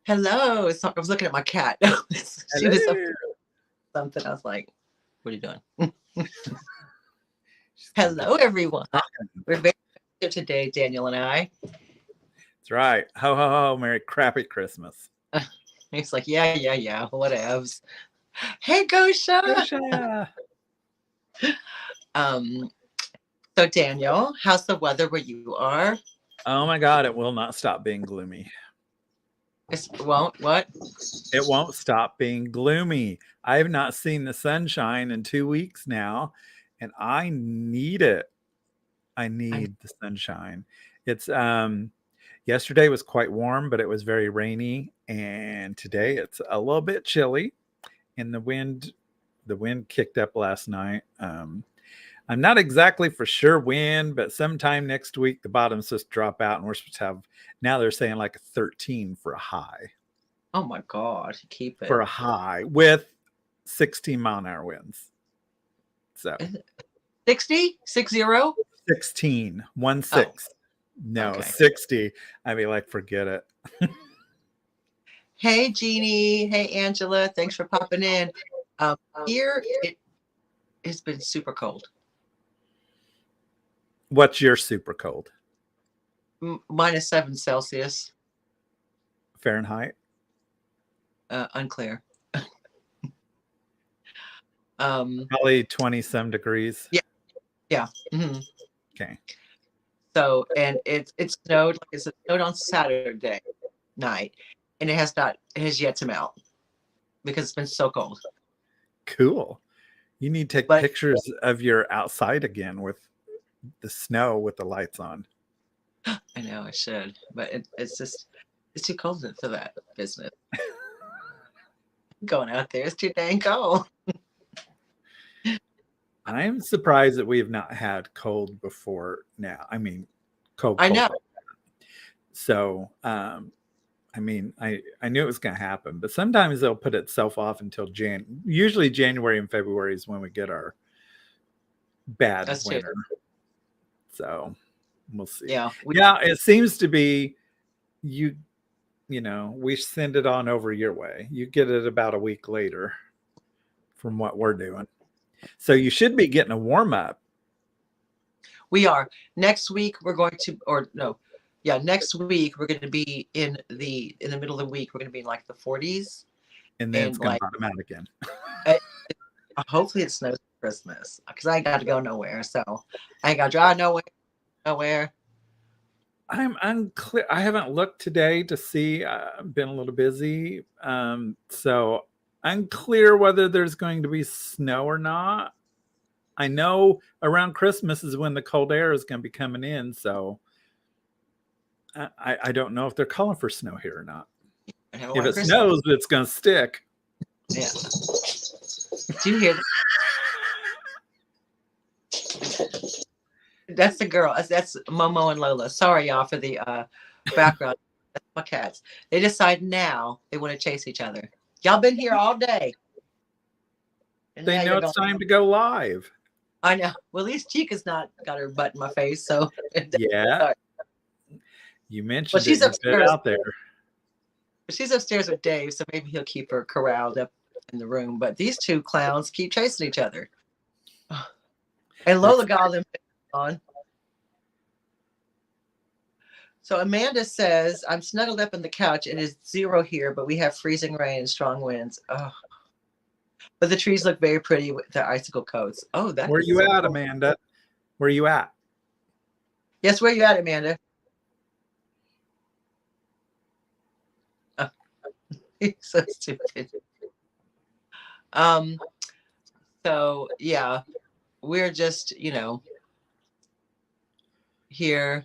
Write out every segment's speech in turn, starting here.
Hello. So I was looking at my cat. She was up Hello. something. I was like, what are you doing? She's gonna get Hello, everyone. talking. We're very here today, Daniel and I. That's right. Ho ho ho! Merry crappy Christmas. He's like, yeah, whatevs. Hey, Gosha. Gosha. Um, so Daniel, how's the weather where you are? Oh my God! It will not stop being gloomy. It won't what? It won't stop being gloomy. I have not seen the sunshine in 2 weeks now, and I need it. I I need the sunshine. It's yesterday was quite warm, but it was very rainy, and today it's a little bit chilly. And the wind kicked up last night. I'm not exactly for sure when, but sometime next week the bottom's supposed to drop out, and we're supposed to have, now they're saying like a 13 for a high. oh my God, keep For it. a high with 16-mile-an-hour winds. So 60? 60? 16, 1 Oh, 6. No, okay. 60. I'd be like, forget it. Hey, Jeannie. Hey, Angela. Thanks for popping in. Here it has been super cold. What's your super cold? -7 Celsius. Fahrenheit? Unclear. um, Probably 20 some degrees. yeah. hmm Okay. So, and it snowed. Like it snowed on Saturday night, and it has yet to melt because it's been so cold. Cool. You need to take But pictures of your outside again with the snow with the lights on. I know I should, but it's too cold for that business. Going out there, it's too dang cold. I'm surprised that we have not had cold before now. I mean, cold. I know. So, I mean, I knew it was going to happen, but sometimes they'll put itself off until usually January and February is when we get our bad That's winter. true. So we'll see. Yeah. Yeah, it seems to be you know, we send it on over your way. You get it about a week later from what we're doing. So you should be getting a warm up. We are. Next week we're going to, or no, yeah, next week we're going to be in the middle of the week. We're going to be in like the 40s, And then it's and going like to bottom out again. hopefully it snows Christmas because I ain't got to go nowhere. So I ain't got to drive nowhere. I'm unclear. I haven't looked today to see. I've been a little busy. So unclear whether there's going to be snow or not. I know around Christmas is when the cold air is going to be coming in. So I don't know if they're calling for snow here or not. If it snows, it's going to stick. Yeah. Do you hear that? That's the girl. That's Momo and Lola. Sorry, y'all, for the background. That's my cats. They decide now they want to chase each other. Y'all been here all day. And They know it's time to go live. I know. Well, at least Chica's not got her butt in my face. So yeah. You mentioned she's upstairs out there. She's upstairs with Dave, so maybe he'll keep her corralled up in the room. But these two clowns keep chasing each other. And Lola got them on. So Amanda says, I'm snuggled up on the couch. It is 0 here, but we have freezing rain and strong winds. Oh. But the trees look very pretty with the icicle coats. Oh, that. Where you at, Amanda? Where you at? Yes, where you at, Amanda? Oh. He's so stupid. So yeah, we're just, here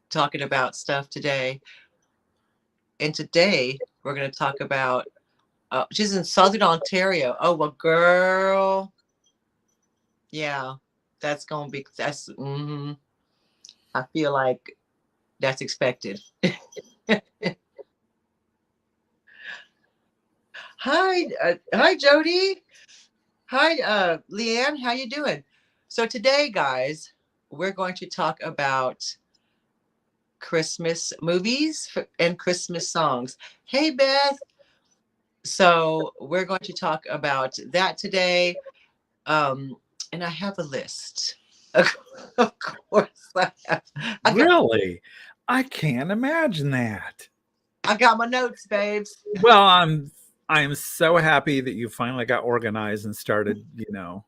talking about stuff today. And today we're going to talk about she's in Southern Ontario. Oh, well, girl. Yeah, that's going to be, I feel like that's expected. Hi, Jody. Hi, Leanne. How you doing? So today, guys, we're going to talk about Christmas movies and Christmas songs. Hey, Beth. So we're going to talk about that today. And I have a list. Of course, I have. Really? I can't imagine that. I got my notes, babes. Well, I'm so happy that you finally got organized and started, doing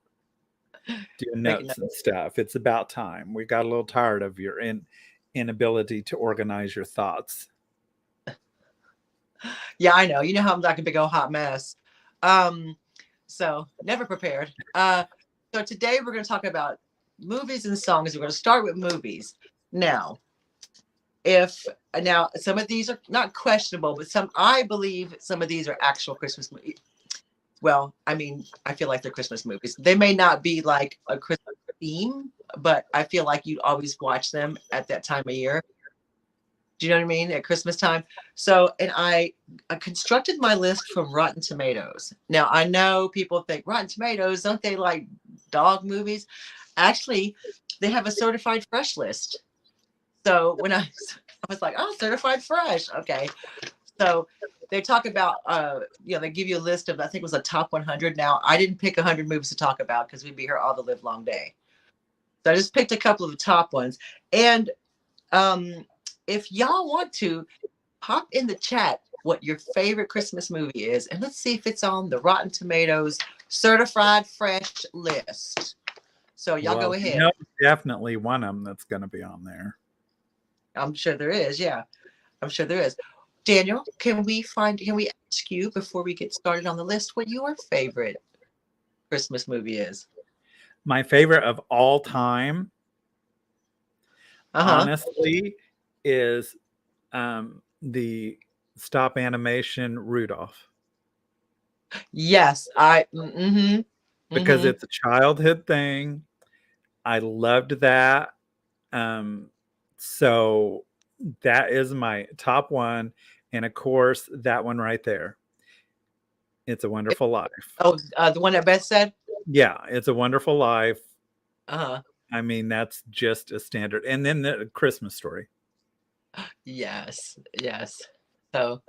Making notes notes. and stuff. It's about time. We got a little tired of your inability to organize your thoughts. Yeah, I know. You know how I'm like a big old hot mess. So never prepared. So today we're going to talk about movies and songs. We're going to start with movies. Now, if now some of these are not questionable, but I believe some of these are actual Christmas movies. Well, I mean, I feel like they're Christmas movies. They may not be like a Christmas theme, but I feel like you'd always watch them at that time of year. Do you know what I mean? At Christmas time. So, and I constructed my list from Rotten Tomatoes. Now, I know people think Rotten Tomatoes, don't they like dog movies? Actually, they have a certified fresh list. So when I was like, oh, certified fresh. Okay. So they talk about, they give you a list of, I think it was a top 100. Now, I didn't pick 100 movies to talk about because we'd be here all the live long day. So I just picked a couple of the top ones. And if y'all want to, pop in the chat what your favorite Christmas movie is, and let's see if it's on the Rotten Tomatoes certified fresh list. So y'all go ahead. Definitely one of them that's going to be on there. I'm sure there is. Yeah, I'm sure there is. Daniel, can we ask you before we get started on the list what your favorite Christmas movie is? My favorite of all time, honestly, is the stop animation Rudolph. Yes, because it's a childhood thing. I loved that. So that is my top one. And of course, that one right there. It's a Wonderful Life. Oh, the one that Beth said? Yeah, It's a Wonderful Life. Uh-huh. I mean, that's just a standard. And then the Christmas Story. Yes. So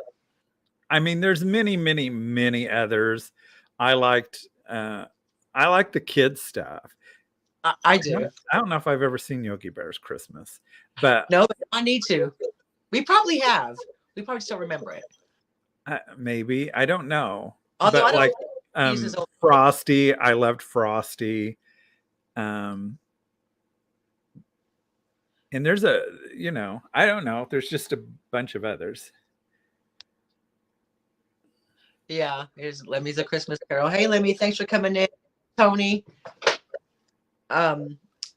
I mean, there's many, many, many others. I liked the kids stuff. I do. I don't know if I've ever seen Yogi Bear's Christmas, but no, but I need to. We probably have. We probably still remember it. Maybe, I don't know. Although but like Frosty, I loved Frosty. And there's I don't know. There's just a bunch of others. Yeah, here's Lemmy's A Christmas Carol. Hey, Lemmy, thanks for coming in. Tony.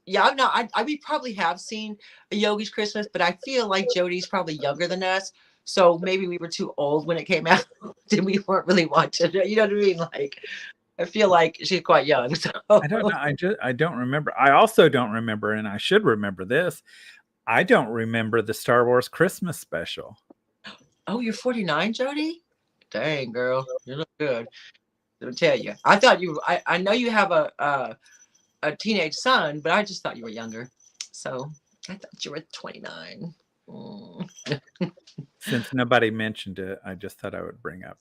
Yeah, no, we probably have seen a Yogi's Christmas, but I feel like Jody's probably younger than us. So maybe we were too old when it came out and we weren't really watching it. You know what I mean? Like, I feel like she's quite young. So. I don't know. I don't remember. I also don't remember, and I should remember this. I don't remember the Star Wars Christmas special. Oh, you're 49, Jody? Dang, girl, you look good. Let me tell you. I thought I know you have a teenage son, but I just thought you were younger. So I thought you were 29. Since nobody mentioned it, I just thought I would bring up,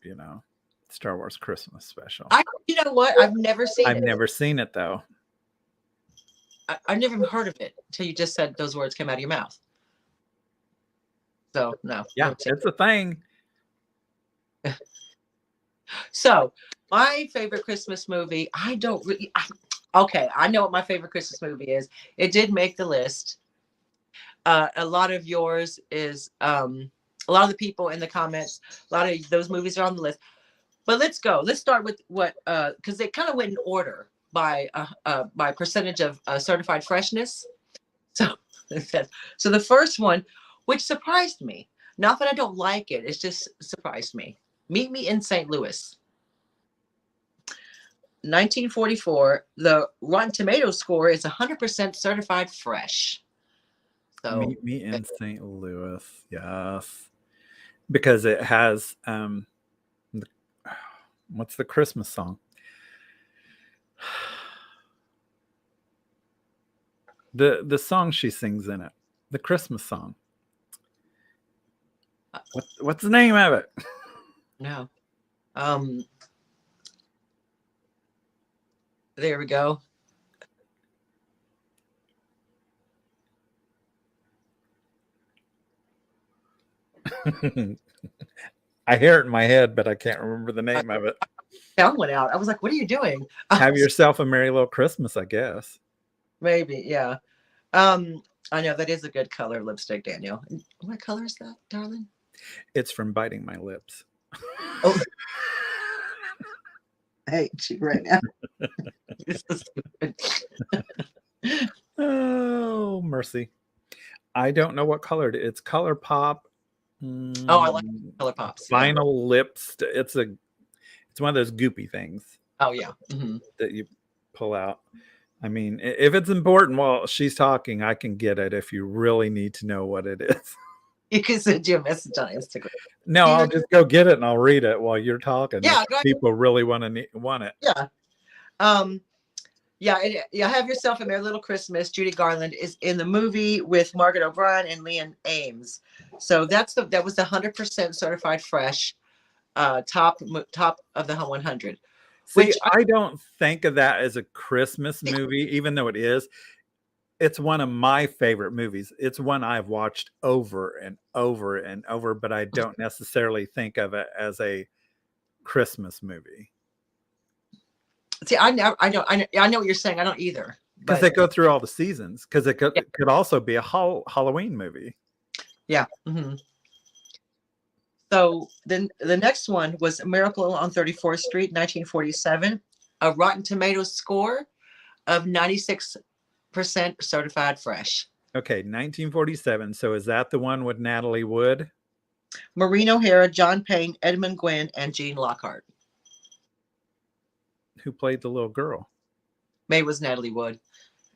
Star Wars Christmas special. You know what? I've never seen it. I've never seen it, though. I've never even heard of it until you just said those words came out of your mouth. So, no. Yeah, it's a thing. So, my favorite Christmas movie, okay, I know what my favorite Christmas movie is. It did make the list. A lot of yours is, a lot of the people in the comments, a lot of those movies are on the list. But let's go. Let's start with what, because they kind of went in order by percentage of certified freshness. So the first one, which surprised me, not that I don't like it, it's just surprised me. Meet Me in St. Louis. 1944. The Rotten Tomatoes score is 100% certified fresh. So Meet Me in St. Louis. Yes. Because it has what's the Christmas song? The song she sings in it. The Christmas song. What's the name of it? No. There we go. I hear it in my head, but I can't remember the I name of it. found one out. I was like, what are you doing? Have yourself a merry little Christmas, I guess. Maybe, yeah. I know that is a good color lipstick, Daniel. What color is that, darling? It's from biting my lips. Oh, I hate you right now. This is stupid. Oh, mercy. I don't know what color it is. It's Color Pop. Oh, I like color pops. Yeah. Vinyl lips. It's one of those goopy things Oh, yeah. Mm-hmm. that you pull out. I mean, if it's important while she's talking, I can get it if you really need to know what it is. You can send you a message on Instagram. No, I'll just go get it and I'll read it while you're talking. Yeah, if people really want it. Yeah. Yeah, Have Yourself a Merry Little Christmas. Judy Garland is in the movie with Margaret O'Brien and Leanne Ames. So that was the 100% certified fresh top of the 100. See, I don't think of that as a Christmas movie, even though it is. It's one of my favorite movies. It's one I've watched over and over and over, but I don't necessarily think of it as a Christmas movie. See, I know what you're saying. I don't either. Because they go through all the seasons. Because it could also be a Halloween movie. Yeah. Mm-hmm. So then the next one was Miracle on 34th Street, 1947. A Rotten Tomatoes score of 96% certified fresh. Okay, 1947. So is that the one with Natalie Wood? Maureen O'Hara, John Payne, Edmund Gwenn, and Gene Lockhart. Who played the little girl? May was Natalie Wood,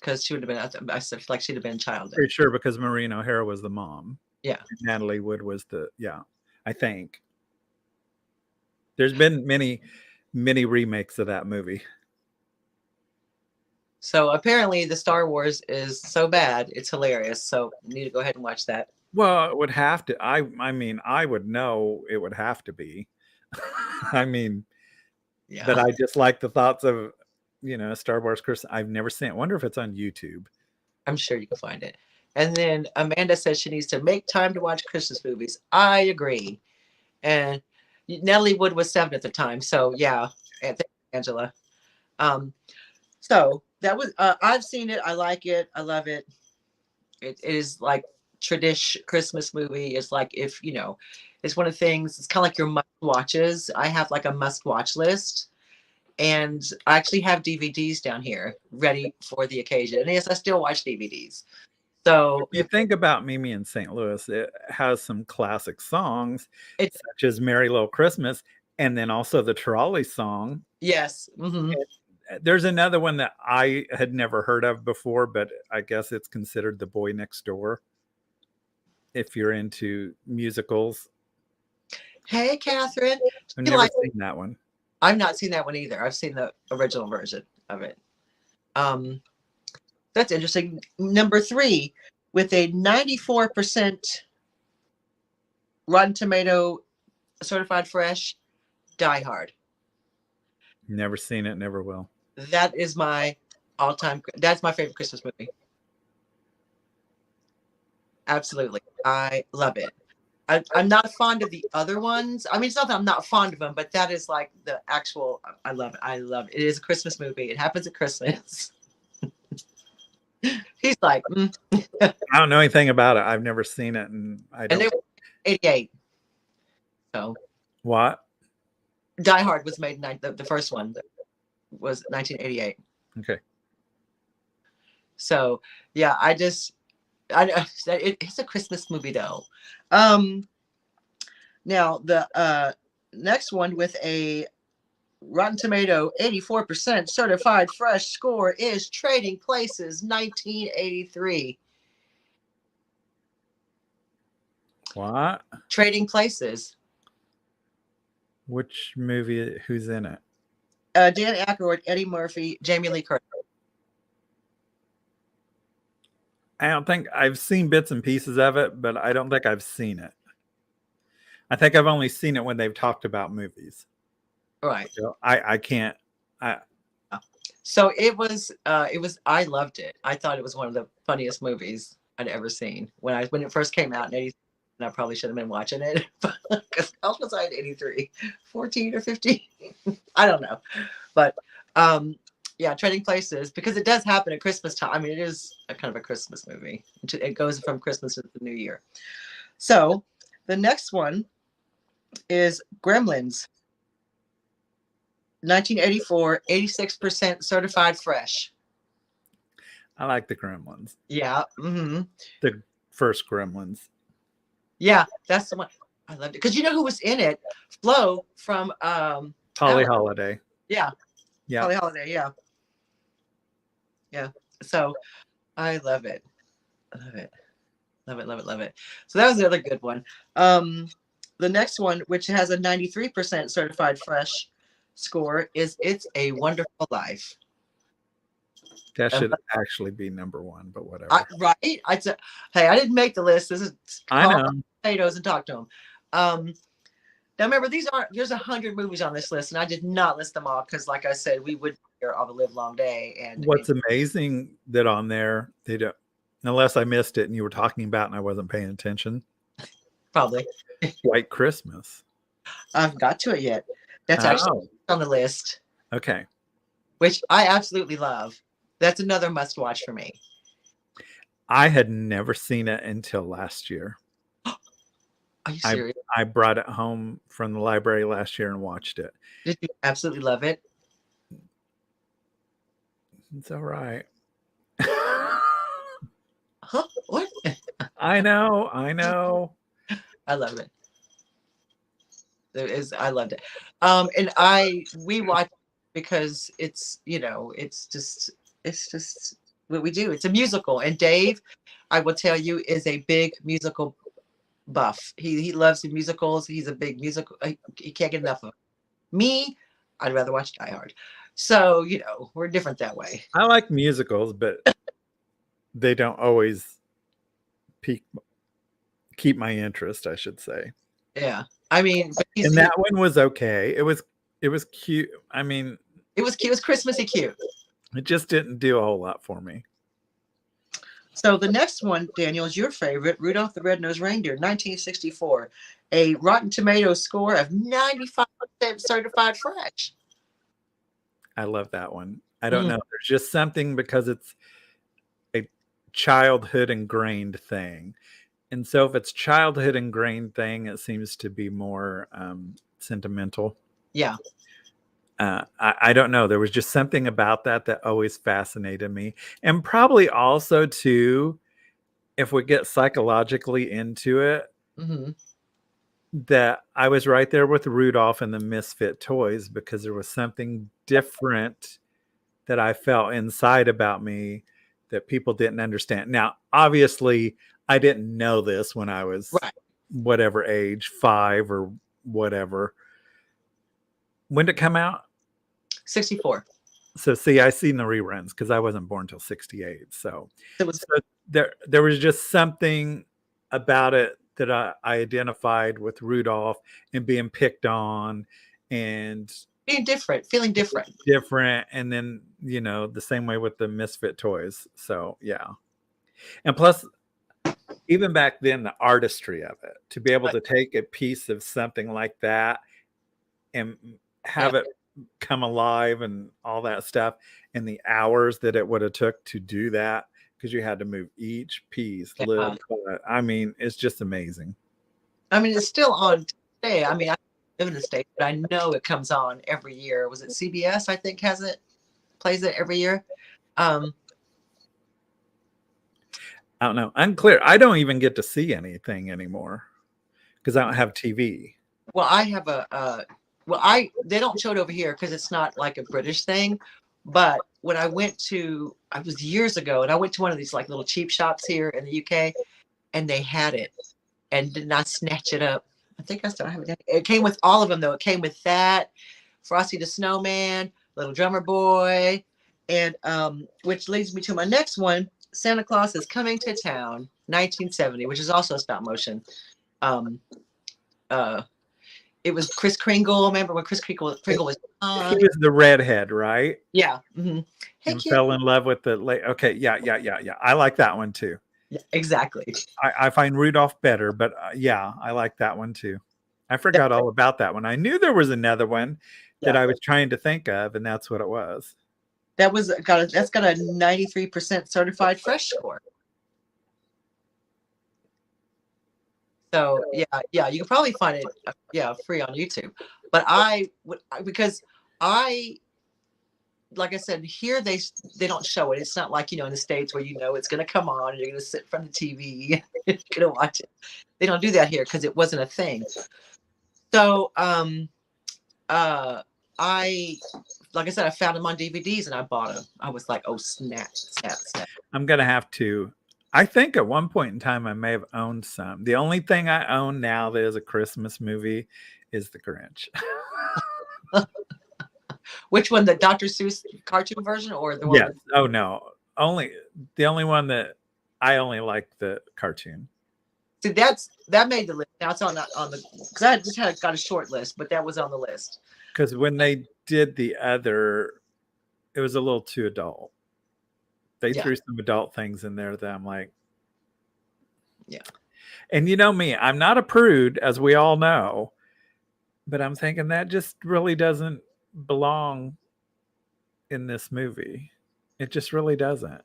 because she would have been. I feel like she'd have been a child. Pretty sure, because Maureen O'Hara was the mom. Yeah. Natalie Wood was I think. There's been many remakes of that movie. So apparently the Star Wars is so bad, it's hilarious. So you need to go ahead and watch that. Well, it would have to. I mean, I would know it would have to be. I mean, yeah. But I just like the thoughts of, Star Wars Christmas. I've never seen it. I wonder if it's on YouTube. I'm sure you can find it. And then Amanda says she needs to make time to watch Christmas movies. I agree. And Natalie Wood was 7 at the time. So yeah, thank you, Angela. So that was, I've seen it. I like it. I love it. It is like tradition Christmas movie. It's like, if, it's one of the things, it's kind of like your must watches. I have like a must watch list. And I actually have DVDs down here ready for the occasion. And yes, I still watch DVDs. So if you think about Mimi in St. Louis, it has some classic songs such as Merry Little Christmas, and then also the trolley song. Yes. Mm-hmm. There's another one that I had never heard of before, but I guess it's considered The Boy Next Door, if you're into musicals. Hey, Catherine. I've never seen that one. I've not seen that one either. I've seen the original version of it. That's interesting. Number 3, with a 94% Rotten Tomato certified fresh, Die Hard. Never seen it, never will. That is my all-time. That's my favorite Christmas movie. Absolutely. I love it. I'm not fond of the other ones. I mean, it's not that I'm not fond of them, but that is like the actual, I love it. I love it. It is a Christmas movie. It happens at Christmas. He's like, I don't know anything about it. I've never seen it. And they were 88. So. What? Die Hard was made, the first one was 1988. Okay. So, yeah, it's a Christmas movie though. Now the next one with a Rotten Tomato 84% certified fresh score is Trading Places, 1983. What? Trading Places. Which movie? Who's in it? Dan Aykroyd, Eddie Murphy, Jamie Lee Curtis. I don't think I've seen bits and pieces of it, but I don't think I've seen it. I think I've only seen it when they've talked about movies. Right. So I can't. I So I loved it. I thought it was one of the funniest movies I'd ever seen when it first came out in 80, and I probably should have been watching it because how old was I in 83? 14 or 15? I don't know. But yeah, Trading Places, because it does happen at Christmas time. I mean, it is a kind of a Christmas movie. It goes from Christmas to the New Year. So the next one is Gremlins. 1984, 86% certified fresh. like the Gremlins. Yeah. Mm-hmm. The first Gremlins. Yeah, that's the one. I loved it. Because you know who was in it? Flo from Holly Alice. Holiday. Yeah. Yeah. Holly Holiday, yeah. Yeah. So I love it. I love it. Love it, love it, love it. So that was the other good one. The next one, which has a 93% certified fresh score, is It's a Wonderful Life. That Um, should actually be number one, but whatever. right? Hey, I didn't make the list. This is I call know. potatoes and talk to them. Now remember, there's 100 movies on this list, and I did not list them all because, like I said, we would be here all the live long day. And What's amazing that on there they don't, unless I missed it and you were talking about and I wasn't paying attention. probably White Christmas. I haven't got to it yet. That's actually on the list. Okay. Which I absolutely love. That's another must watch for me. I had never seen it until last year. Are you serious? I brought it home from the library last year and watched it. Did you absolutely love it? It's all right. Huh? What? I know. I love it. I loved it. And we watch because it's what we do. It's a musical. And Dave, I will tell you, is a big musical buff. He loves the musicals. He's a big musical. He can't get enough of it. Me, I'd rather watch Die Hard. So, we're different that way. I like musicals, but they don't always keep my interest, I should say. Yeah. I mean, and that one was okay. It was cute. I mean, it was cute. It was Christmassy cute. It just didn't do a whole lot for me. So the next one, Daniel, is your favorite, Rudolph the Red-Nosed Reindeer, 1964. A Rotten Tomatoes score of 95% certified fresh. I love that one. I don't know. There's just something because it's a childhood ingrained thing. And so if it's childhood ingrained thing, it seems to be more sentimental. Yeah. I don't know. There was just something about that always fascinated me. And probably also, too, if we get psychologically into it, that I was right there with Rudolph and the Misfit Toys because there was something different that I felt inside about me that people didn't understand. Now, obviously, I didn't know this when I was whatever age, 5 or whatever. When did it come out? 64. So see, I seen the reruns because I wasn't born till 68. So there was just something about it that I identified with Rudolph and being picked on and being different, feeling different. And then, the same way with the Misfit Toys. So yeah. And plus, even back then, the artistry of it, to be able to take a piece of something like that and have it come alive and all that stuff, and the hours that it would have took to do that, because you had to move each piece. I mean, it's just amazing. I mean, it's still on today. I mean, I live in the States, but I know it comes on every year. Was it CBS? I think plays it every year. I don't know. Unclear. I don't even get to see anything anymore because I don't have TV. Well, I have they don't show it over here because it's not like a British thing. But when I was years ago, and I went to one of these like little cheap shops here in the UK, and they had it, and did not snatch it up. I think I still have it. It came with all of them, though. It came with that, Frosty the Snowman, Little Drummer Boy, and which leads me to my next one. Santa Claus is Coming to Town, 1970, which is also stop motion. it was Chris Kringle. Remember when Chris Kringle was He was the redhead, right? Yeah. Mm-hmm. Hey, And kid. fell in love with the okay, yeah. I like that one too. Yeah, exactly. I find Rudolph better, but yeah, I like that one too. I forgot all about that one. I knew there was another one that I was trying to think of, and that's what it was. That's got a 93% certified fresh score. So yeah, you can probably find it free on YouTube. But because I like I said, here they don't show it. It's not like, in the States where it's going to come on and you're going to sit in front of the TV and you're going to watch it. They don't do that here because it wasn't a thing. So I like I said, I found them on DVDs and I bought them. I was like, oh snap. I'm gonna have to. I think at one point in time I may have owned some. The only thing I own now that is a Christmas movie is The Grinch. Which one, the Dr. Seuss cartoon version or the one? Yes. Oh no. The only one that I only like the cartoon. See, that made the list. Now it's on the because I just got a short list, but that was on the list. Because when they did the other, it was a little too adult. They threw some adult things in there that I'm like, yeah. And you know me, I'm not a prude, as we all know, but I'm thinking that just really doesn't belong in this movie. It just really doesn't.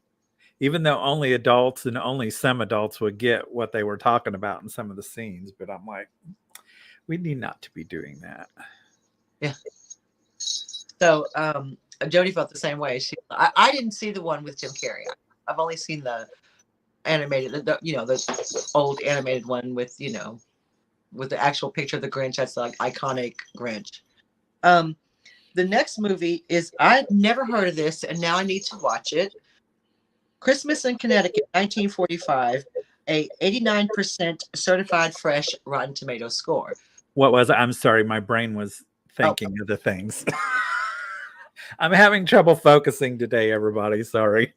Even though only adults and only some adults would get what they were talking about in some of the scenes, but I'm like, we need not to be doing that. Yeah. So Jody felt the same way. I didn't see the one with Jim Carrey. I've only seen the animated, the old animated one with with the actual picture of the Grinch. That's like iconic Grinch. The next movie is, I've never heard of this, and now I need to watch it. Christmas in Connecticut, 1945, a 89% certified fresh Rotten Tomatoes score. What was it? I'm sorry, my brain was thinking of the things. I'm having trouble focusing today, everybody. Sorry.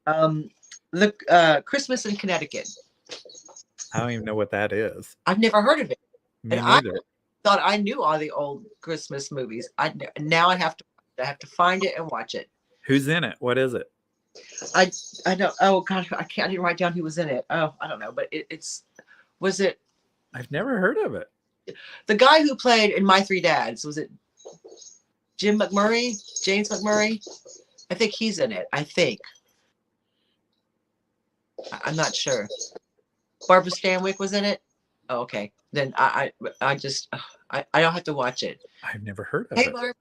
The Christmas in Connecticut. I don't even know what that is. I've never heard of it. Me neither. I thought I knew all the old Christmas movies. Now I have to find it and watch it. Who's in it? What is it? I don't. Oh God, I can't even write down who was in it. Oh, I don't know. But was it? I've never heard of it. The guy who played in My Three Dads, was it James McMurray? I think he's in it. I think. I'm not sure. Barbara Stanwyck was in it. Oh, okay. Then I don't have to watch it. I've never heard of it. Hey, Barb.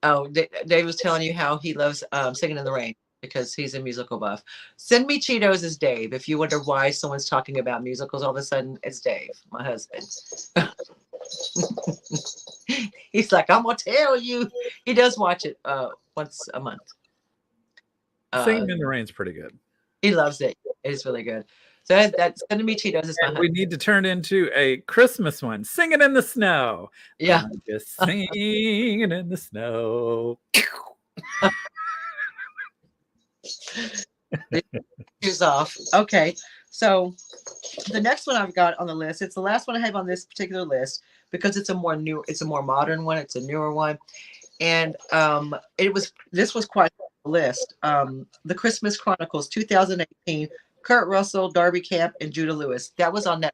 Oh, Dave was telling you how he loves Singing in the Rain because he's a musical buff. Send Me Cheetos is Dave. If you wonder why someone's talking about musicals all of a sudden, it's Dave, my husband. He's like, I'm going to tell you. He does watch it once a month. Singing in the Rain's pretty good. He loves it. It's really good. So that's Sending Me Cheetos is my husband. We need to turn into a Christmas one. Singing in the Snow. Yeah. I'm just singing in the snow. Shoes off. Okay. So the next one I've got on the list, it's the last one I have on this particular list because it's a more modern one. It's a newer one. And this was quite a list. The Christmas Chronicles 2018, Kurt Russell, Darby Camp, and Judah Lewis. That was on Netflix.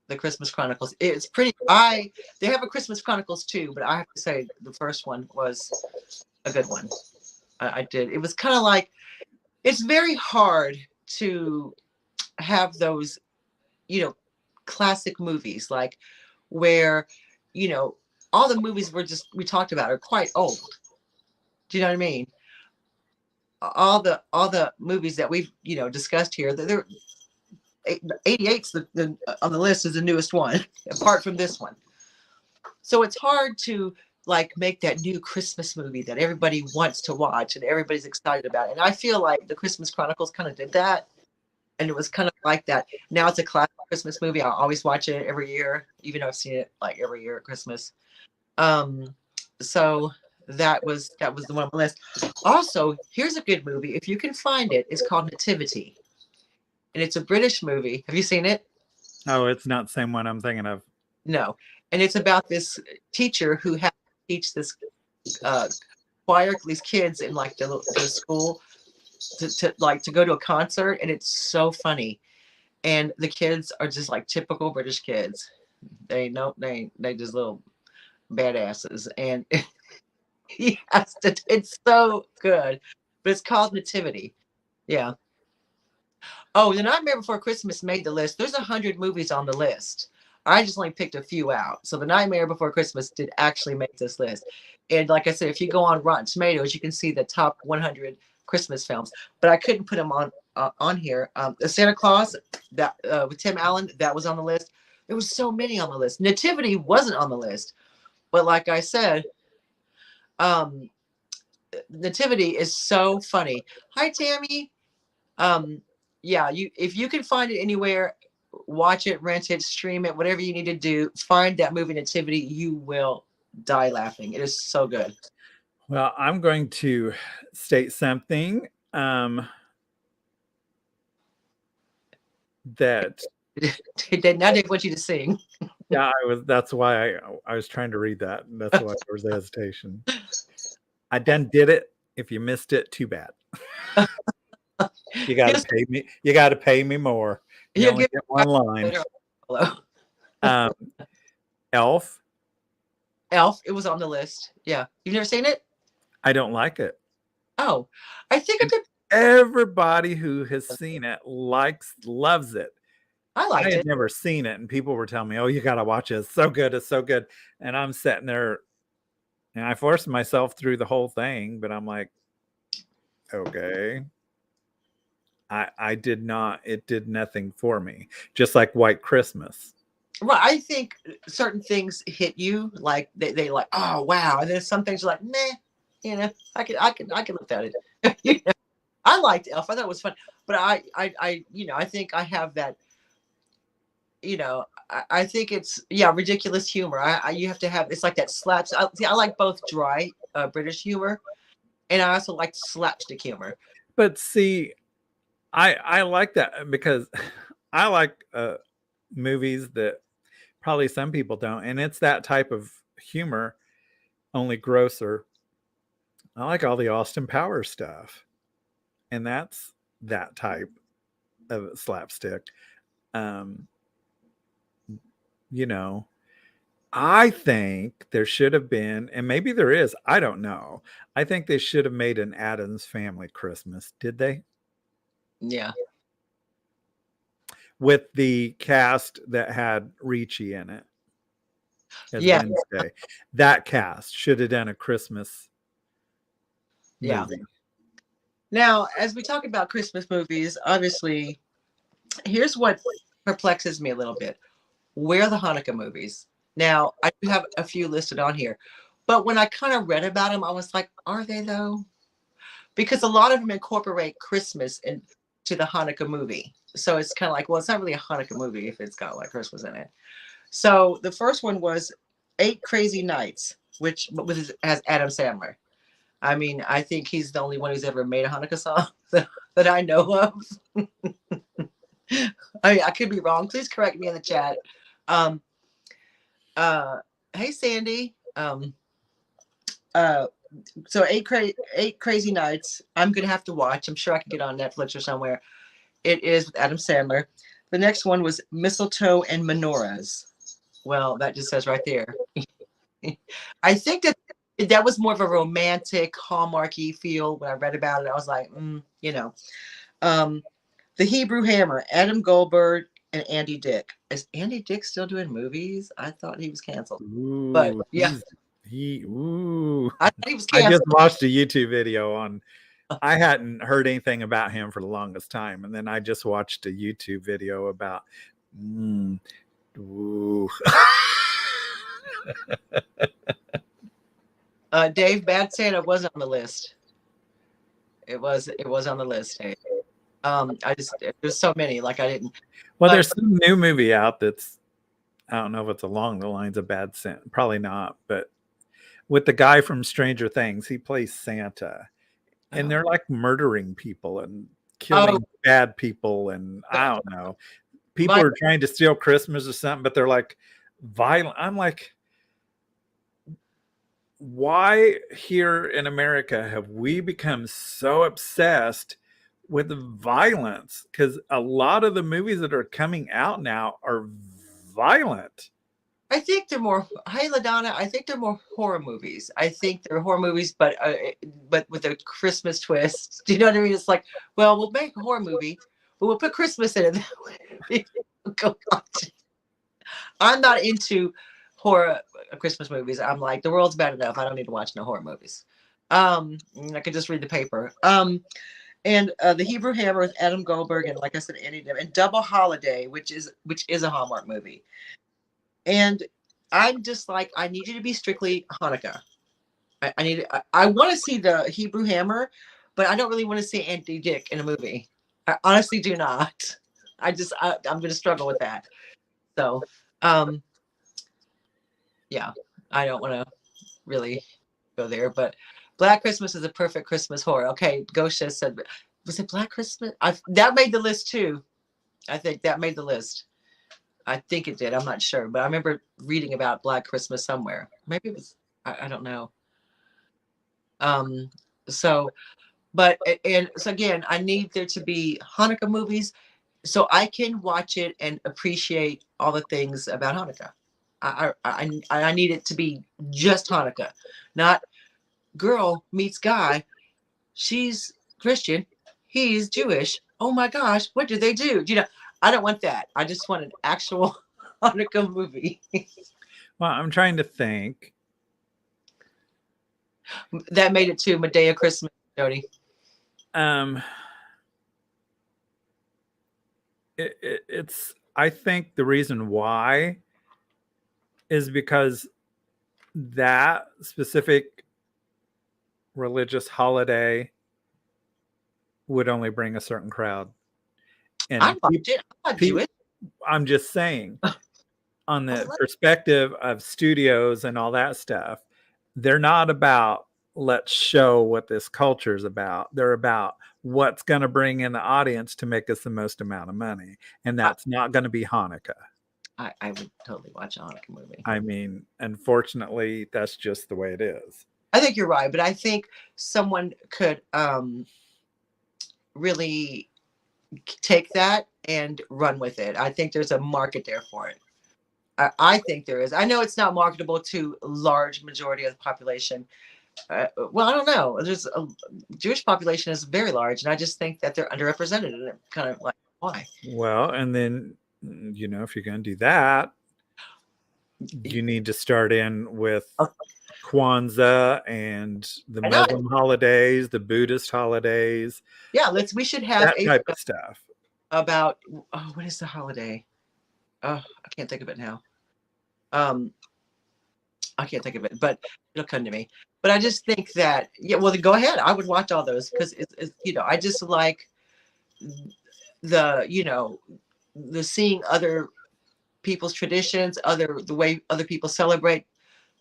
The Christmas Chronicles. It's pretty. They have a Christmas Chronicles too, but I have to say the first one was a good one. I did. It was kind of like, it's very hard to have those, classic movies like where, all the movies we talked about are quite old. Do you know what I mean? All the movies that we've discussed here, they're 88's on the list is the newest one, apart from this one. So it's hard to make that new Christmas movie that everybody wants to watch and everybody's excited about. And I feel like the Christmas Chronicles kind of did that, and it was kind of like that. Now it's a classic Christmas movie. I always watch it every year, even though I've seen it every year at Christmas. So that was the one on the list. Also, here's a good movie if you can find it. It's called Nativity. and it's a British movie. Have you seen it? Oh, it's not the same one I'm thinking of. No. And it's about this teacher who has to teach this uh, choir, these kids in like the school to like to go to a concert, and it's so funny. And the kids are just like typical British kids. They know they just little badasses, and he has to. It's so good, but it's called Nativity. Yeah. Oh, The Nightmare Before Christmas made the list. There's 100 movies on the list. I just only picked a few out. So The Nightmare Before Christmas did actually make this list. And like I said, if you go on Rotten Tomatoes, you can see the top 100 Christmas films. But I couldn't put them on here. The Santa Claus that with Tim Allen, that was on the list. There was so many on the list. Nativity wasn't on the list, but like I said, um, Nativity is so funny. Hi, Tammy. Um, yeah, if you can find it anywhere, watch it, rent it, stream it, whatever you need to do. Find that movie Nativity. You will die laughing. It is so good. Well, I'm going to state something that Now they want you to sing. yeah, that's why I was trying to read that. And that's why there was the hesitation. I done did it. If you missed it, too bad. You got to pay me. You got to pay me more. You only get one line. Elf. Elf. It was on the list. Yeah, you've never seen it? I don't like it. Oh, I think everybody who has seen it loves it. I liked it. I had never seen it, and people were telling me, "Oh, you got to watch it. It's so good. It's so good." And I'm sitting there, and I forced myself through the whole thing, but I'm like, okay. I did not. It did nothing for me. Just like White Christmas. Well, I think certain things hit you like they like, oh wow, and then some things are like, meh. You know, I can look at it. You know, I liked Elf. I thought it was fun, but I you know, I think I have that. You know, I think it's ridiculous humor. You have to have, it's like that slaps. I like both dry British humor, and I also like slapstick humor. But see, I like that because I like movies that probably some people don't, and it's that type of humor, only grosser. I like all the Austin Powers stuff, and that's that type of slapstick. You know, I think there should have been, and maybe there is, I don't know. I think they should have made an Addams Family Christmas. Did they? Yeah. With the cast that had Ricci in it as Wednesday. That cast should have done a Christmas movie. Now, as we talk about Christmas movies, obviously, here's what perplexes me a little bit. Where are the Hanukkah movies? Now, I do have a few listed on here, but when I kind of read about them, I was like, are they though? Because a lot of them incorporate Christmas into the Hanukkah movie. So it's kind of like, well, it's not really a Hanukkah movie if it's got like Christmas in it. So the first one was 8 Crazy Nights, which has Adam Sandler. I mean, I think he's the only one who's ever made a Hanukkah song that I know of. I mean, I could be wrong. Please correct me in the chat. Hey, Sandy. So 8 Crazy Nights. I'm gonna have to watch. I'm sure I can get on Netflix or somewhere. It is with Adam Sandler. The next one was Mistletoe and Menorahs. Well, that just says right there. I think that was more of a romantic, Hallmarky feel when I read about it. I was like, you know. The Hebrew Hammer, Adam Goldberg and Andy Dick. Is Andy Dick still doing movies? I thought he was canceled. Ooh, but yeah, I thought he was canceled. I just watched a YouTube video on. I hadn't heard anything about him for the longest time, and then I just watched a YouTube video about. Dave, Bad Santa was on the list. It was on the list. Hey. There's so many, like I didn't. Well, there's some new movie out that's, I don't know if it's along the lines of Bad Santa, probably not, but with the guy from Stranger Things, he plays Santa, and they're like murdering people and Oh, killing bad people, and I don't know. People my, are trying to steal Christmas or something, but they're like violent. I'm like, why here in America have we become so obsessed with violence? Because a lot of the movies that are coming out now are violent. I think they're more. Hey, Ladonna. I think they're more horror movies. I think they're horror movies, but with a Christmas twist. Do you know what I mean? It's like, well, we'll make a horror movie, but we'll put Christmas in it. That way go watch it. I'm not into horror Christmas movies. I'm like, the world's bad enough. I don't need to watch no horror movies. I can just read the paper. And the Hebrew Hammer with Adam Goldberg, and like I said, Andy Dim, and Double Holiday, which is a Hallmark movie. And I'm just like, I need you to be strictly Hanukkah. I want to see the Hebrew Hammer, but I don't really want to see Andy Dick in a movie. I honestly do not. I'm going to struggle with that. So, um, yeah, I don't want to really go there. But Black Christmas is a perfect Christmas horror. Okay, Gosha said, was it Black Christmas? That made the list too. I think that made the list. I think it did. I'm not sure, but I remember reading about Black Christmas somewhere. Maybe it was. I don't know. Um. So, and so again, I need there to be Hanukkah movies so I can watch it and appreciate all the things about Hanukkah. I need it to be just Hanukkah, not girl meets guy. She's Christian. He's Jewish. Oh my gosh, what do they do? I don't want that. I just want an actual Hanukkah movie. Well, I'm trying to think. That made it to Medea Christmas, Jody. Um, it's. I think the reason why is because that specific religious holiday would only bring a certain crowd. I And watched it. I'm not Jewish. I'm just saying, on the perspective of studios and all that stuff, they're not about let's show what this culture is about. They're about what's going to bring in the audience to make us the most amount of money. And that's not going to be Hanukkah. I would totally watch a Hanukkah movie. I mean, unfortunately, that's just the way it is. I think you're right, but I think someone could really take that and run with it. I think there's a market there for it. I think there is. I know it's not marketable to a large majority of the population. Well, I don't know. There's a Jewish population is very large, and I just think that they're underrepresented, and kind of like, why? Well, and then, if you're going to do that, you need to start in with Kwanzaa and the Muslim holidays, the Buddhist holidays. Yeah, we should have that type of stuff. About what is the holiday? I can't think of it now. I can't think of it, but it'll come to me. But I just think that, yeah, well, then go ahead. I would watch all those because it's I just like the seeing other people's traditions, the way other people celebrate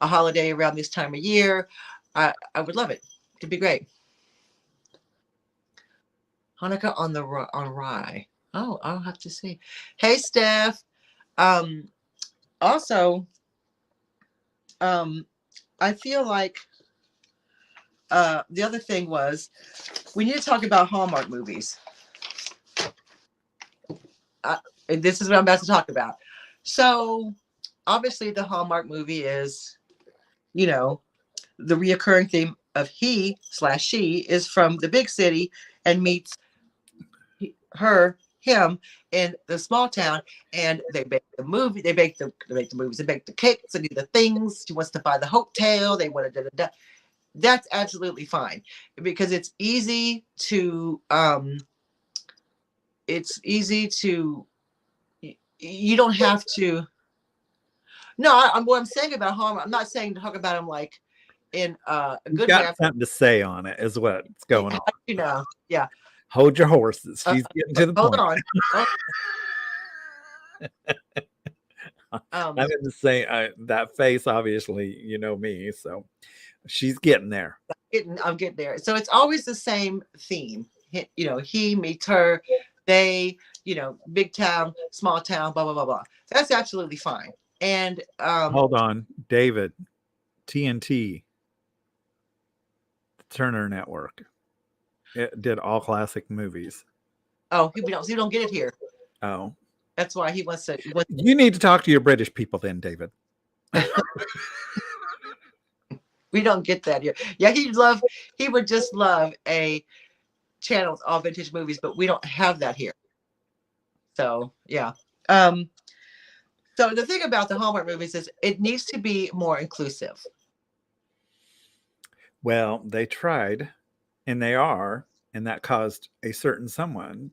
a holiday around this time of year. I would love it. It'd be great. Hanukkah on rye. Oh, I'll have to see. Hey, Steph. Also, I feel like the other thing was we need to talk about Hallmark movies. And this is what I'm about to talk about. So, obviously, the Hallmark movie is, the reoccurring theme of he/she is from the big city and meets him in the small town, and they make the movie. They make the movies. They make the cakes. They do the things. She wants to buy the hotel. They want to da. That's absolutely fine because it's easy to. It's easy to. You don't have to. No, what I'm saying about Hallmark. I'm not saying to talk about him like in a good way. Got something to say on it is what's going on. Yeah. Hold your horses. She's getting to the point. Hold on. I'm going to say that face, obviously, you know me, so she's getting there. I'm getting there. So it's always the same theme. he meets her, they, big town, small town, blah blah blah blah. That's absolutely fine. And Hold on, David. TNT, Turner Network. It did all classic movies. oh, we don't get it here. Oh, That's why he wants to. you need to talk to your British people then, David. We don't get that here. Yeah, he would just love a channel with all vintage movies, but we don't have that here. So yeah. So the thing about the Hallmark movies is it needs to be more inclusive. Well, they tried, and they are, and that caused a certain someone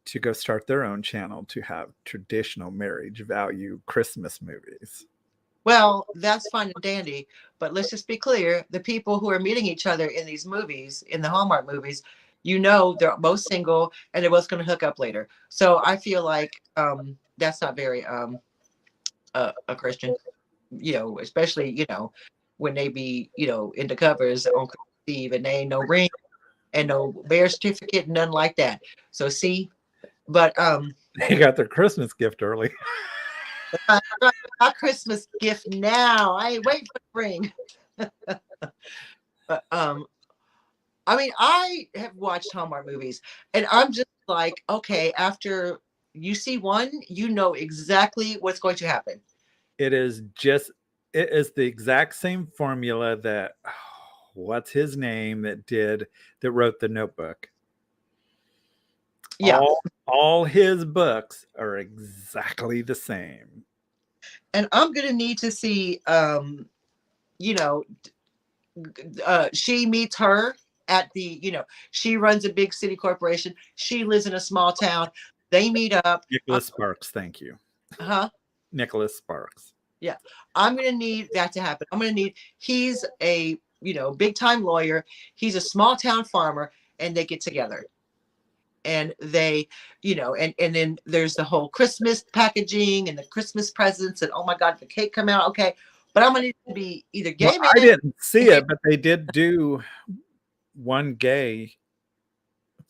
to go start their own channel to have traditional marriage value Christmas movies. Well, that's fine and dandy, but let's just be clear: the people who are meeting each other in these movies, in the Hallmark movies, they're both single and they're both going to hook up later. So I feel like that's not very a Christian, especially when they be in the covers on Christmas Eve and they ain't no ring and no marriage certificate, none like that. So see, but They got their Christmas gift early. my Christmas gift now. I ain't waiting for the ring. But I mean, I have watched Hallmark movies, and I'm just like, okay, after you see one, you know exactly what's going to happen. It is the exact same formula that what's his name that wrote The Notebook. Yeah. All his books are exactly the same. And I'm gonna need to see she meets her at the, she runs a big city corporation. She lives in a small town. They meet up. Nicholas Sparks, thank you. Huh? Nicholas Sparks. Yeah. I'm going to need that to happen. I'm going to need, he's a, big time lawyer. He's a small town farmer and they get together. And they, and then there's the whole Christmas packaging and the Christmas presents and oh my God, the cake come out. Okay. But I'm going to need to be either gay man. I didn't see it, but they did do one gay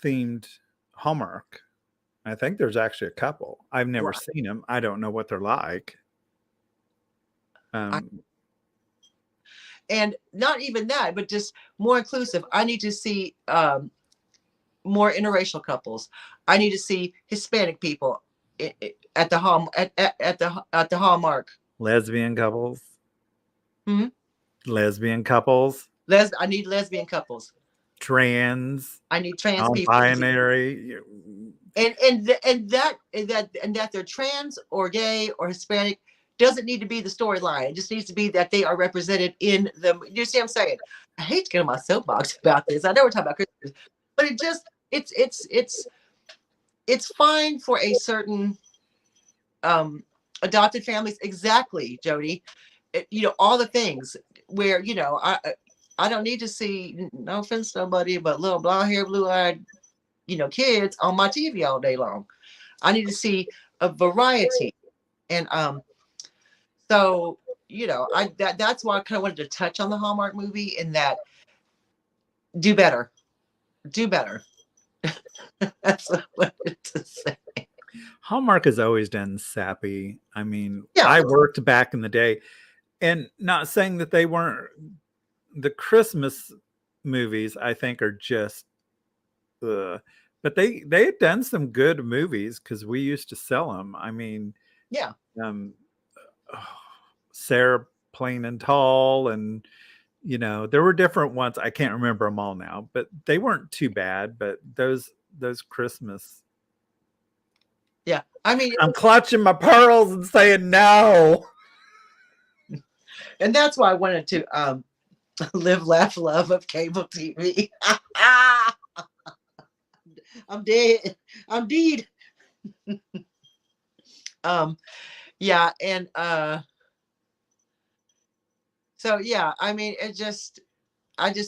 themed Hallmark. I think there's actually a couple. I've never seen them. I don't know what they're like. And not even that, but just more inclusive. I need to see more interracial couples. I need to see Hispanic people at the Hallmark. Lesbian couples. Hmm? Lesbian couples. I need lesbian couples. Trans. I need trans people. Binary. And that they're trans or gay or Hispanic doesn't need to be the storyline. It just needs to be that they are represented in the. You see what I'm saying? I hate to get on my soapbox about this. I know we're talking about Christmas, but it's fine for a certain adopted families. Exactly, Jody. All the things where I don't need to see, no offense to nobody, but little blonde hair, blue eyed, kids on my TV all day long. I need to see a variety. And so that's why I kind of wanted to touch on the Hallmark movie in that do better. That's what I wanted to say. Hallmark has always done sappy. I mean, Yeah. I worked back in the day, and not saying that they weren't. The Christmas movies, I think, are just, but they had done some good movies because we used to sell them. I mean, yeah, Sarah Plain and Tall, and there were different ones. I can't remember them all now, but they weren't too bad. But those Christmas. Yeah, I mean, I'm clutching my pearls and saying no. And that's why I wanted to live, laugh, love of cable TV. I'm dead. Yeah, and so yeah, I mean, I just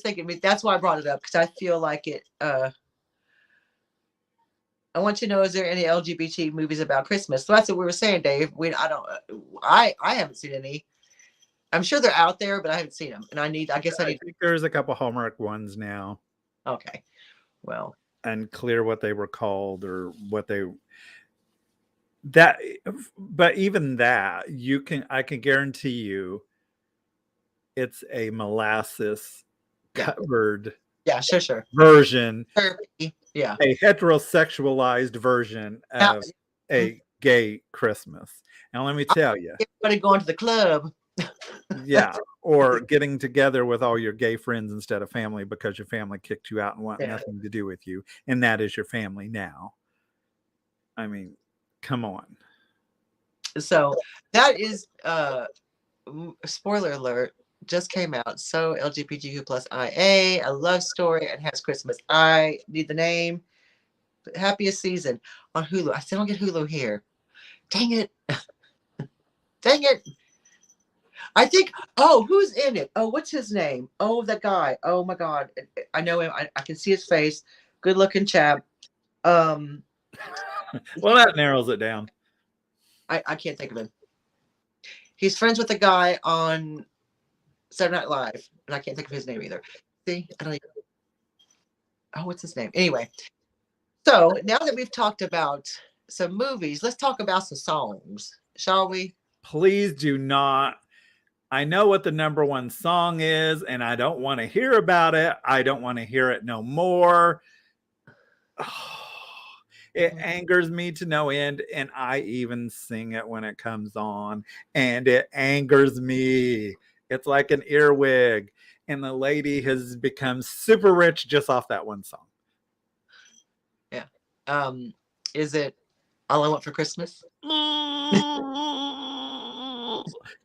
think that's why I brought it up, because I feel like it. I want you to know, is there any LGBT movies about Christmas? So that's what we were saying, Dave. I haven't seen any. I'm sure they're out there, but I haven't seen them. And I think there's a couple Hallmark ones now. Okay. Well, unclear what they were called or what they that. But even that, I can guarantee you, it's a molasses Yeah. covered Yeah. Sure. version, Turkey. Yeah. a heterosexualized version Now, of a gay Christmas. And let me tell you, everybody going to the club. yeah, or getting together with all your gay friends instead of family because your family kicked you out and want Yeah. nothing to do with you, and that is your family now. I mean, come on. So that is spoiler alert, just came out. So LGBTQ plus IA, a love story, and has Christmas. I need the name. Happiest season on Hulu. I still don't get Hulu here. Dang it. Dang it. I think, oh, who's in it? Oh, what's his name? Oh, that guy. Oh my God. I know him. I can see his face. Good looking chap. Well, that narrows it down. I can't think of him. He's friends with the guy on Saturday Night Live, and I can't think of his name either. See, I don't even. Oh, what's his name? Anyway, so now that we've talked about some movies, let's talk about some songs, shall we? Please do not. I know what the number one song is, and I don't want to hear about it. I don't want to hear it no more. Oh, it angers me to no end, and I even sing it when it comes on, and it angers me. It's like an earwig, and the lady has become super rich just off that one song. Yeah. Is it All I Want for Christmas?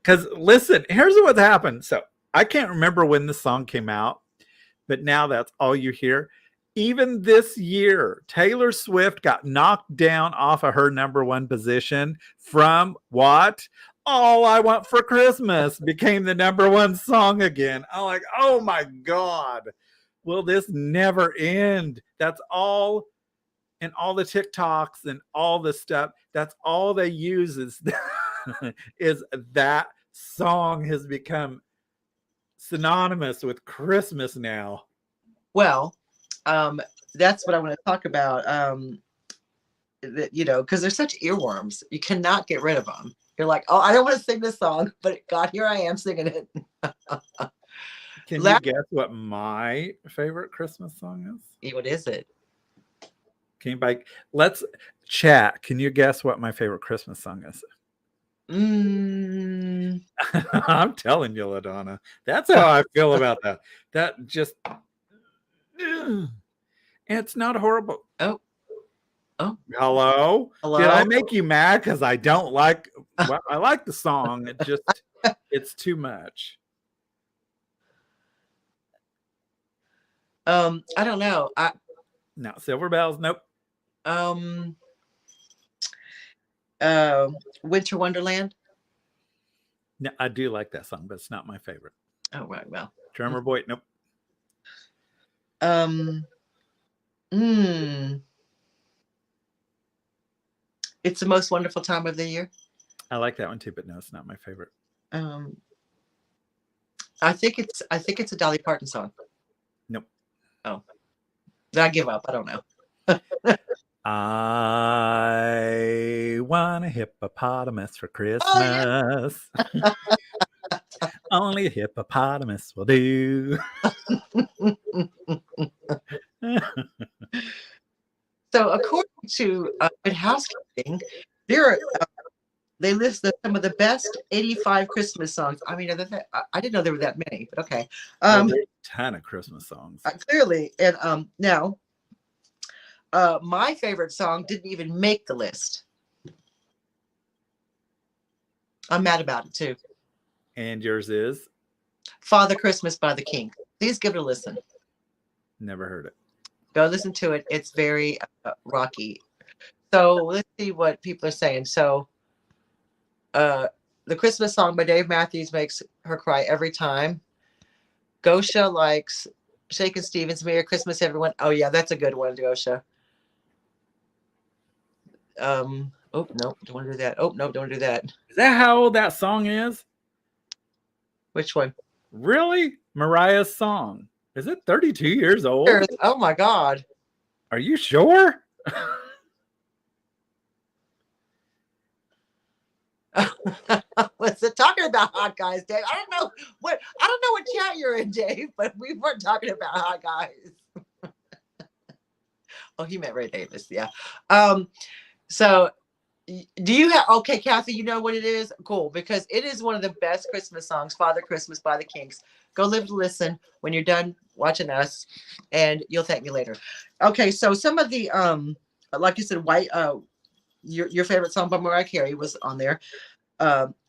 Because listen, here's what's happened. So I can't remember when the song came out, but now that's all you hear. Even this year, Taylor Swift got knocked down off of her number one position from what? All I Want for Christmas became the number one song again. I'm like, oh my God, will this never end? That's all. And all the TikToks and all the stuff, that's all they use is that song has become synonymous with Christmas now. Well, that's what I want to talk about. Because they're such earworms, you cannot get rid of them. You're like, oh, I don't want to sing this song, but God, here I am singing it. Can you guess what my favorite Christmas song is? What is it? Can you let's chat. Can you guess what my favorite Christmas song is? I'm telling you, LaDonna. That's how I feel about that. That just it's not horrible. Oh. Hello? Did I make you mad because I don't like I like the song. It just it's too much. I don't know. No, Silver Bells, nope. Winter Wonderland. No, I do like that song, but it's not my favorite. Oh, right. Well, Drummer Boy, nope. It's the Most Wonderful Time of the Year. I like that one too, but no, it's not my favorite. I think it's a Dolly Parton song. Nope. Oh, I give up. I don't know. I want a hippopotamus for Christmas. Oh, yeah. Only a hippopotamus will do. So, according to Good Housekeeping, they list some of the best 85 Christmas songs. I mean, I didn't know there were that many, but okay. There's a ton of Christmas songs. Clearly, and now. My favorite song didn't even make the list. I'm mad about it too. And yours is? Father Christmas by the King. Please give it a listen. Never heard it. Go listen to it. It's very rocky. So let's see what people are saying. So the Christmas song by Dave Matthews makes her cry every time. Gosha likes Shakin' Stevens, Merry Christmas, everyone. Oh yeah, that's a good one, Gosha. Oh no, don't want to do that. Oh no, don't do that. Is that how old that song is? Which one? Really? Mariah's song. Is it 32 years old? Oh my God. Are you sure? Was it talking about hot guys, Dave? I don't know what chat you're in, Dave, but we weren't talking about hot guys. Oh, he meant Ray Davis, yeah. So do you have okay, Kathy, you know what it is? Cool, because it is one of the best Christmas songs, Father Christmas by the Kinks. Go live to listen when you're done watching us, and you'll thank me later. Okay, so some of the like you said, white your favorite song by Mariah Carey was on there.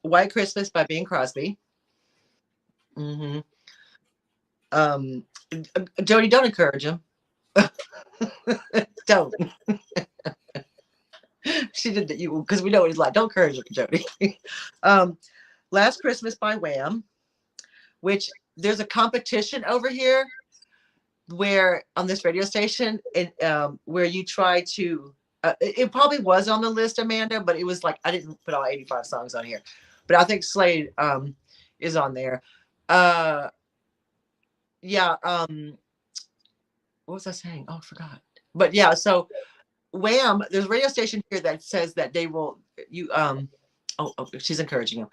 White Christmas by Bing Crosby. Mm-hmm. Jody, don't encourage him. Don't. She did that you because we know what he's like. Don't encourage him, Jody. Last Christmas by Wham, which there's a competition over here where on this radio station, where you try to. It probably was on the list, Amanda, but it was like I didn't put all 85 songs on here, but I think Slade is on there. Yeah. What was I saying? Oh, I forgot. But yeah, so Wham, there's a radio station here that says that they will you oh she's encouraging him.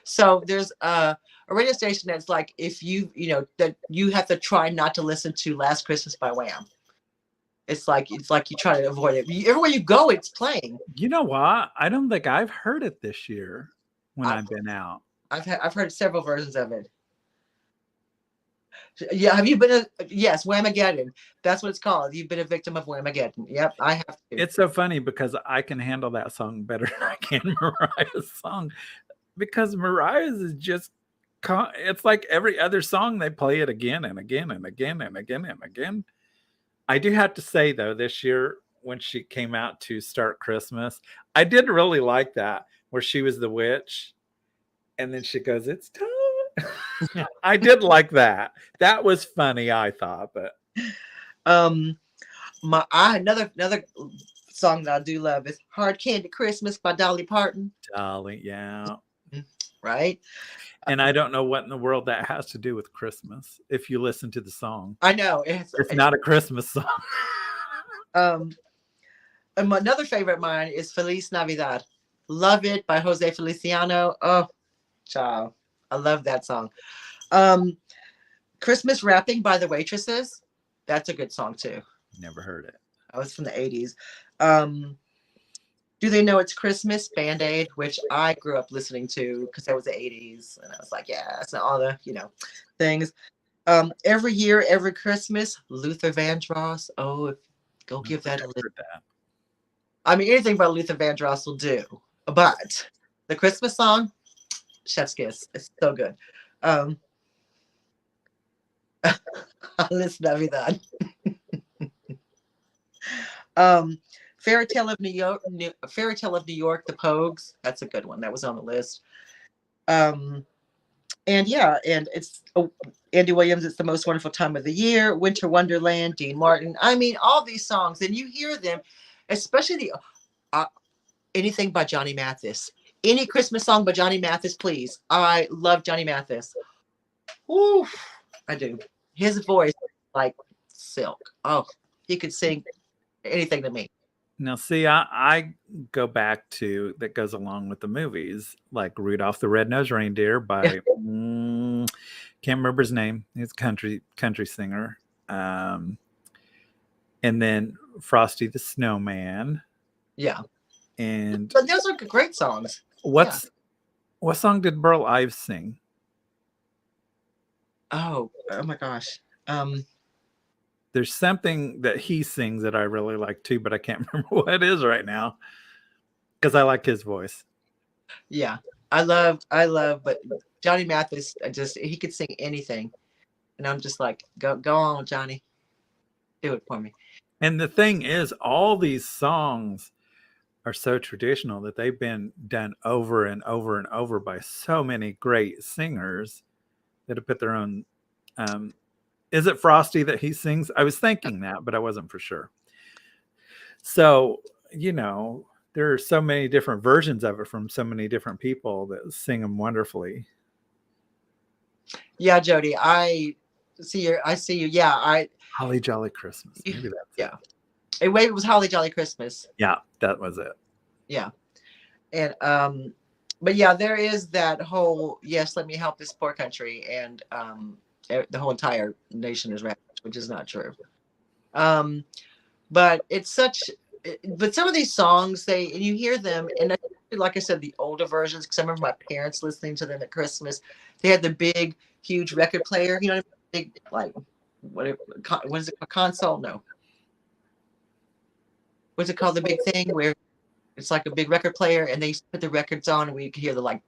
So there's a radio station that's like if you know that you have to try not to listen to Last Christmas by Wham. It's like you try to avoid it. Everywhere you go, it's playing. You know what? I don't think I've heard it this year when I've been out. I've heard several versions of it. Yeah, have you been yes, Whamageddon. That's what it's called. You've been a victim of Whamageddon. Yep, I have to. It's so funny because I can handle that song better than I can Mariah's song because Mariah's is just it's like every other song they play it again and again and again and again and again. I do have to say though, this year when she came out to Start Christmas, I did really like that where she was the witch and then she goes, "It's time." I did like that. That was funny, I thought, but another song that I do love is Hard Candy Christmas by Dolly Parton. Dolly, yeah. Right? And I don't know what in the world that has to do with Christmas if you listen to the song. I know. It's not a Christmas song. Another favorite of mine is Feliz Navidad. Love It by Jose Feliciano. Oh, child. I love that song. Christmas Wrapping by the Waitresses. That's a good song too. Never heard it. I was from the 80s. Do They Know It's Christmas? Band-Aid, which I grew up listening to because that was the 80s. And I was like, yeah, it's all the, things. Every Year, Every Christmas, Luther Vandross. Oh, go give that a listen. I mean, anything by Luther Vandross will do. But the Christmas song, chef's kiss. It's so good. Let's Navidad. Fairy Tale of New York, The Pogues. That's a good one. That was on the list. And it's Andy Williams. It's the Most Wonderful Time of the Year. Winter Wonderland. Dean Martin. I mean, all these songs, and you hear them, especially anything by Johnny Mathis. Any Christmas song by Johnny Mathis, please. I love Johnny Mathis. Ooh, I do. His voice like silk. Oh, he could sing anything to me. Now, see, I go back to that goes along with the movies, like Rudolph the Red-Nosed Reindeer by can't remember his name. He's a country singer. And then Frosty the Snowman. Yeah. And but those are great songs. What song did Burl Ives sing? Oh my gosh. There's something that he sings that I really like too, but I can't remember what it is right now because I like his voice. Yeah, I love, but Johnny Mathis, he could sing anything, and I'm just like, go on, Johnny, do it for me. And the thing is, all these songs are so traditional that they've been done over and over and over by so many great singers that have put their own. Is it Frosty that he sings? I was thinking that, but I wasn't for sure. So, there are so many different versions of it from so many different people that sing them wonderfully. Yeah, Jody, I I see you. Yeah, Holly Jolly Christmas. Maybe that's it. yeah. And wait, it was Holly Jolly Christmas. Yeah, that was it. Yeah. And but yeah, there is that whole yes, let me help this poor country, and the whole entire nation is ravaged, which is not true. Um, but it's such. But some of these songs, and you hear them, and like I said, the older versions, because I remember my parents listening to them at Christmas. They had the big, huge record player, you know, big like what is it, a console? No, what's it called? The big thing where it's like a big record player, and they put the records on, and we could hear the like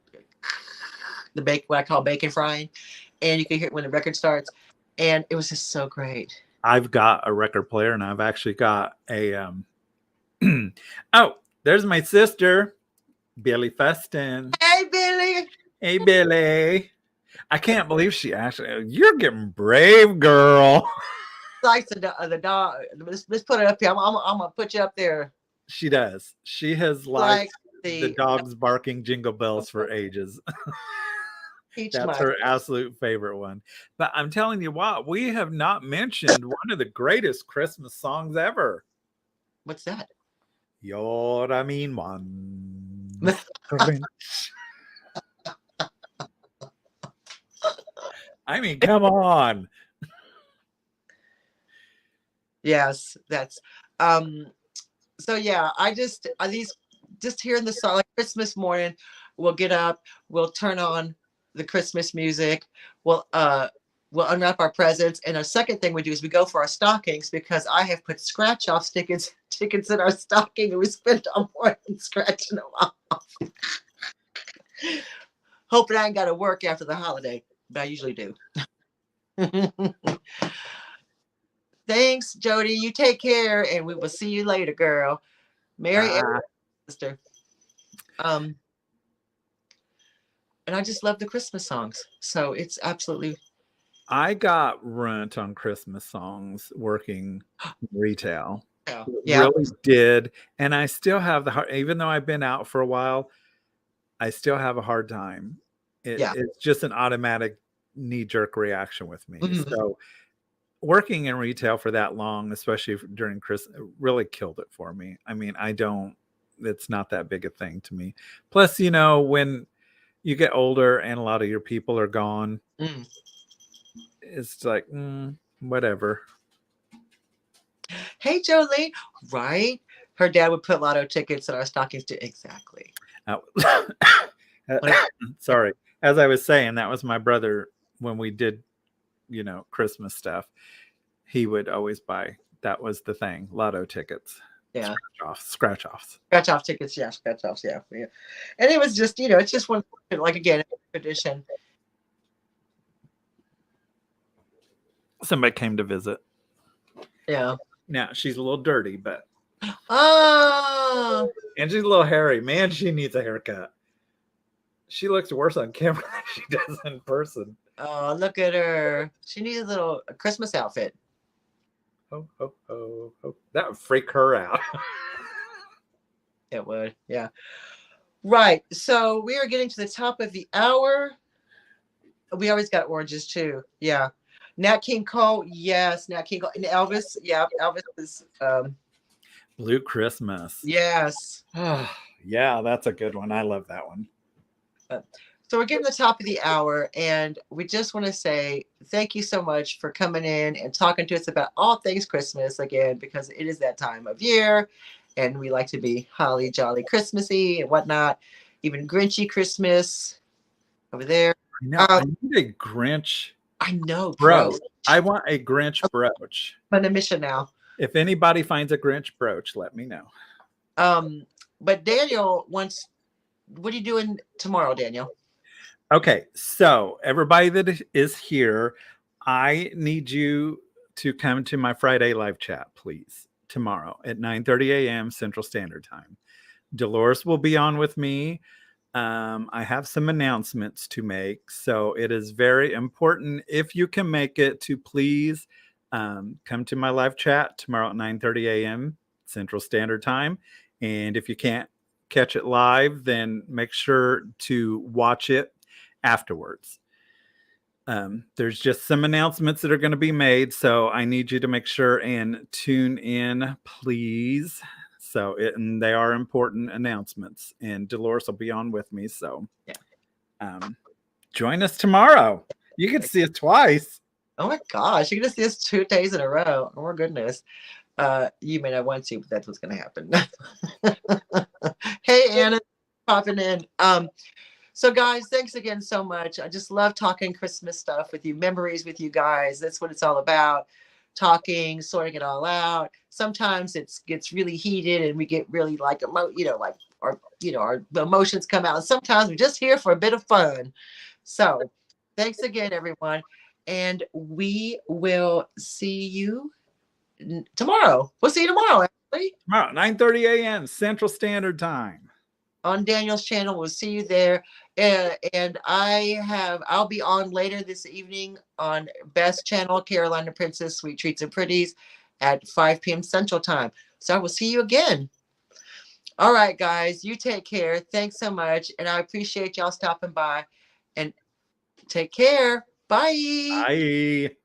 what I call bacon frying, and you can hear it when the record starts, and it was just so great. I've got a record player, and I've actually got a oh, there's my sister, Billy Feston. Hey, Billy. Hey, Billy. I can't believe she actually. You're getting brave, girl. Likes the dog. Let's put it up here. I'm gonna put you up there. She does. She has liked the dogs barking jingle bells for ages. That's her absolute favorite one. But I'm telling you what, we have not mentioned one of the greatest Christmas songs ever. What's that? You're a mean one. I mean, come on. Yes, that's so yeah, these just hearing the song like Christmas morning, we'll get up, we'll turn on the Christmas music, we'll unwrap our presents, and our second thing we do is we go for our stockings, because I have put scratch off tickets in our stocking, and we spend all morning scratching them off. Hoping I ain't got to work after the holiday, but I usually do. Thanks, Jody. You take care, and we will see you later, girl. Merry sister. And I just love the Christmas songs, so it's absolutely. I got runt on Christmas songs working retail. Yeah, really did, and I still have the hard. Even though I've been out for a while, I still have a hard time. It's just an automatic knee-jerk reaction with me. Mm-hmm. So working in retail for that long, especially during Christmas, really killed it for me. I mean, it's not that big a thing to me. Plus, you know, when you get older and a lot of your people are gone, it's like, whatever. Hey, Jolene, right? Her dad would put lotto tickets in our stockings too. Exactly. Sorry. As I was saying, that was my brother when we did, you know, Christmas stuff. He would always buy. That was the thing. Lotto tickets. Yeah. Scratch offs. Scratch off tickets. Yeah. Scratch offs. Yeah. Yeah. And it was just, you know, it's just one, like, again, tradition. Somebody came to visit. Yeah. Now she's a little dirty, but. Oh. And she's a little hairy. Man, she needs a haircut. She looks worse on camera than she does in person. Oh, look at her. She needs a little Christmas outfit. Ho, ho, ho, ho. That would freak her out. It would. Yeah. Right. So we are getting to the top of the hour. We always got oranges too. Yeah. Nat King Cole. Yes. Nat King Cole. And Elvis. Yeah. Elvis is. Blue Christmas. Yes. Yeah, that's a good one. I love that one. So we're getting to the top of the hour, and we just want to say thank you so much for coming in and talking to us about all things Christmas again, because it is that time of year, and we like to be holly jolly Christmassy and whatnot, even Grinchy Christmas over there. I need a Grinch. I know, brooch. I want a Grinch brooch. I'm on a mission now. If anybody finds a Grinch brooch, let me know. But Daniel wants. What are you doing tomorrow, Daniel? Okay, so everybody that is here, I need you to come to my Friday live chat, please, tomorrow at 9:30 a.m. Central Standard Time. Dolores will be on with me. I have some announcements to make, so it is very important, if you can make it, to please come to my live chat tomorrow at 9:30 a.m. Central Standard Time. And if you can't catch it live, then make sure to watch it afterwards. There's just some announcements that are going to be made, so I need you to make sure and tune in, please. And they are important announcements, and Dolores will be on with me. So, yeah. Join us tomorrow. You can see us twice. Oh my gosh, you're gonna see us 2 days in a row. Oh my goodness. You may not want to, but that's what's gonna happen. Hey Anna, popping in. So guys, thanks again so much. I just love talking Christmas stuff with you, memories with you guys. That's what it's all about. Talking, sorting it all out. Sometimes it gets really heated and we get really like our emotions come out. And sometimes we're just here for a bit of fun. So thanks again, everyone. And we will see you tomorrow. We'll see you tomorrow, actually. Tomorrow, 9:30 a.m. Central Standard Time. On Daniel's channel. We'll see you there. And I'll be on later this evening on Best Channel, Carolina Princess, Sweet Treats and Pretties at 5 p.m. Central Time. So I will see you again. All right, guys, you take care. Thanks so much. And I appreciate y'all stopping by. And take care. Bye. Bye.